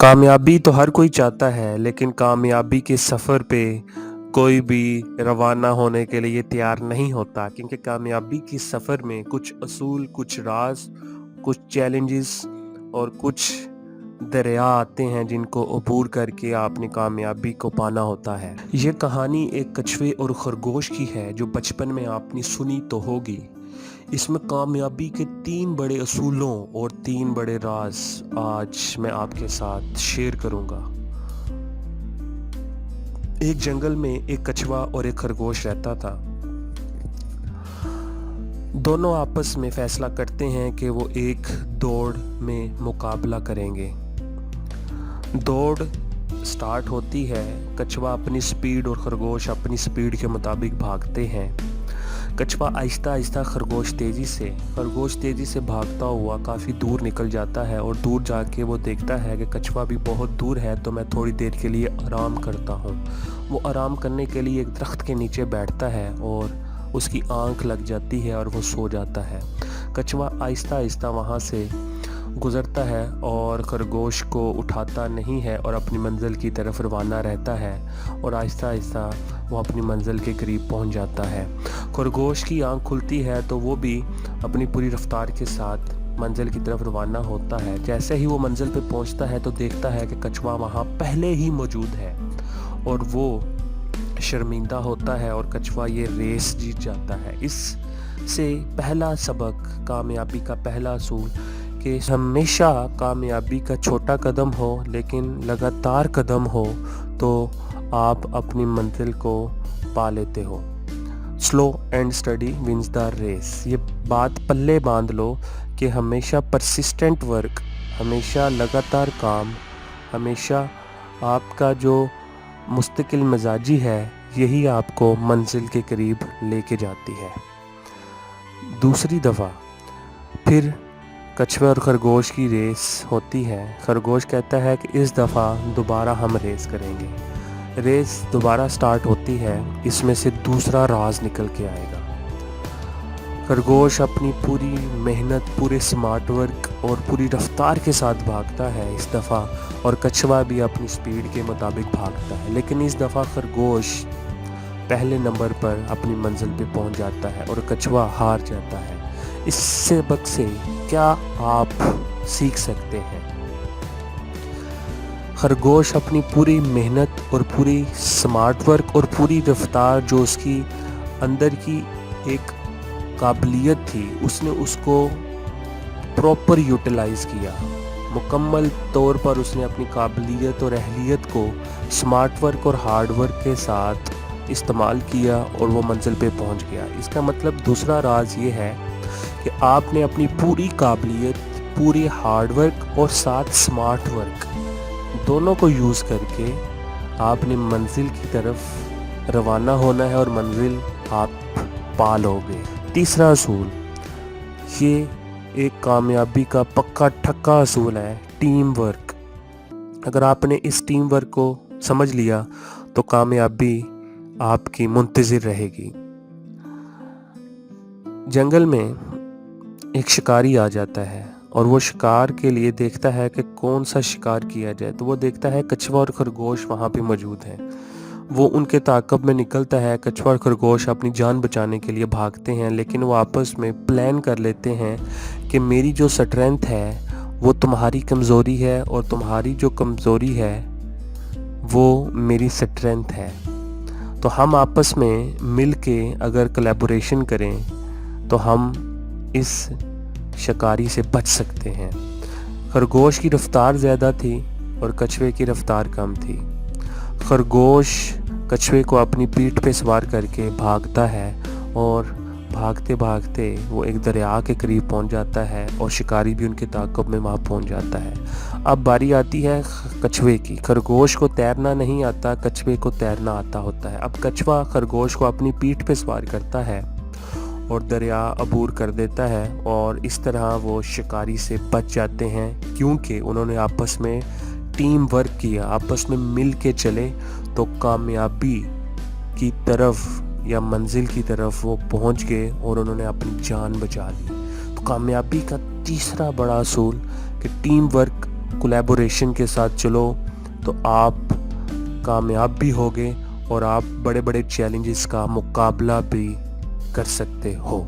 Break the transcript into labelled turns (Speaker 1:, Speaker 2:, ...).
Speaker 1: कामयाबी तो हर कोई चाहता है, लेकिन कामयाबी के सफ़र पे कोई भी रवाना होने के लिए तैयार नहीं होता, क्योंकि कामयाबी के सफ़र में कुछ असूल, कुछ राज, कुछ चैलेंजेस और कुछ दरिया आते हैं जिनको अबूर करके आपने कामयाबी को पाना होता है। ये कहानी एक कछुए और खरगोश की है जो बचपन में आपने सुनी तो होगी। इसमें कामयाबी के 3 बड़े असूलों और 3 बड़े राज आज मैं आपके साथ शेयर करूंगा। एक जंगल में एक कछुआ और एक खरगोश रहता था। दोनों आपस में फैसला करते हैं कि वो एक दौड़ में मुकाबला करेंगे। दौड़ स्टार्ट होती है, कछुआ अपनी स्पीड और खरगोश अपनी स्पीड के मुताबिक भागते हैं। कछुआ आहिस्ता आहिस्ता खरगोश तेज़ी से भागता हुआ काफ़ी दूर निकल जाता है और दूर जाके वो देखता है कि कछुआ भी बहुत दूर है, तो मैं थोड़ी देर के लिए आराम करता हूँ। वो आराम करने के लिए एक दरख्त के नीचे बैठता है और उसकी आंख लग जाती है और वो सो जाता है। कछुआ आहिस्ता आहिस्ता वहाँ से गुज़रता है और खरगोश को उठाता नहीं है और अपनी मंजिल की तरफ रवाना रहता है और आहिस्ता आहिस्ता वो अपनी मंजिल के करीब पहुंच जाता है। खरगोश की आंख खुलती है तो वो भी अपनी पूरी रफ्तार के साथ मंजिल की तरफ रवाना होता है। जैसे ही वो मंजिल पे पहुंचता है तो देखता है कि कछुआ वहाँ पहले ही मौजूद है और वो शर्मिंदा होता है और कछुआ ये रेस जीत जाता है। इससे पहला सबक, कामयाबी का पहला असूल, कि हमेशा कामयाबी का छोटा कदम हो लेकिन लगातार कदम हो तो आप अपनी मंजिल को पा लेते हो। Slow and study wins the race. ये बात पल्ले बांध लो कि हमेशा परसिस्टेंट वर्क, हमेशा लगातार काम, हमेशा आपका जो मुस्तकिल मिजाजी है यही आपको मंजिल के करीब लेके जाती है। दूसरी दफ़ा फिर कछुए और खरगोश की रेस होती है। खरगोश कहता है कि इस दफ़ा दोबारा हम रेस करेंगे। रेस दोबारा स्टार्ट होती है, इसमें से दूसरा राज निकल के आएगा। खरगोश अपनी पूरी मेहनत, पूरे स्मार्ट वर्क और पूरी रफ्तार के साथ भागता है इस दफ़ा, और कछुआ भी अपनी स्पीड के मुताबिक भागता है, लेकिन इस दफ़ा खरगोश पहले नंबर पर अपनी मंजिल पे पहुंच जाता है और कछुआ हार जाता है। इस सबक से क्या आप सीख सकते हैं? खरगोश अपनी पूरी मेहनत और पूरी स्मार्ट वर्क और पूरी रफ्तार, जो उसकी अंदर की एक काबिलियत थी, उसने उसको प्रॉपर यूटिलाइज़ किया। मुकम्मल तौर पर उसने अपनी काबिलियत और अहलियत को स्मार्ट वर्क और हार्ड वर्क के साथ इस्तेमाल किया और वो मंजिल पे पहुंच गया। इसका मतलब दूसरा राज ये है कि आपने अपनी पूरी काबिलियत, पूरी हार्ड वर्क और साथ स्मार्ट वर्क दोनों को यूज़ करके आपने मंजिल की तरफ रवाना होना है और मंजिल आप पा लोगे। तीसरा असूल, ये एक कामयाबी का पक्का ठक्का असूल है, टीम वर्क। अगर आपने इस टीम वर्क को समझ लिया तो कामयाबी आपकी मुंतज़िर रहेगी। जंगल में एक शिकारी आ जाता है और वो शिकार के लिए देखता है कि कौन सा शिकार किया जाए, तो वो देखता है कछुआ और खरगोश वहाँ पे मौजूद हैं। वो उनके ताक़ब में निकलता है। कछुआ और खरगोश अपनी जान बचाने के लिए भागते हैं, लेकिन वो आपस में प्लान कर लेते हैं कि मेरी जो स्ट्रेंथ है वो तुम्हारी कमज़ोरी है और तुम्हारी जो कमज़ोरी है वो मेरी स्ट्रेंथ है, तो हम आपस में मिल के अगर कोलैबोरेशन करें तो हम इस शिकारी से बच सकते हैं। खरगोश की रफ्तार ज़्यादा थी और कछुए की रफ्तार कम थी। खरगोश कछुए को अपनी पीठ पे सवार करके भागता है और भागते भागते वो एक दरिया के करीब पहुंच जाता है और शिकारी भी उनके ताक़ब में वहाँ पहुंच जाता है। अब बारी आती है कछुए की। खरगोश को तैरना नहीं आता, कछुए को तैरना आता होता है। अब कछुआ खरगोश को अपनी पीठ पे सवार करता है और दरिया अबूर कर देता है और इस तरह वो शिकारी से बच जाते हैं, क्योंकि उन्होंने आपस में टीम वर्क किया, आपस में मिल के चले तो कामयाबी की तरफ या मंजिल की तरफ वो पहुंच गए और उन्होंने अपनी जान बचा ली। तो कामयाबी का तीसरा बड़ा असूल कि टीम वर्क कोलैबोरेशन के साथ चलो तो आप कामयाब भी होगे और आप बड़े बड़े चैलेंजेस का मुकाबला भी कर सकते हो।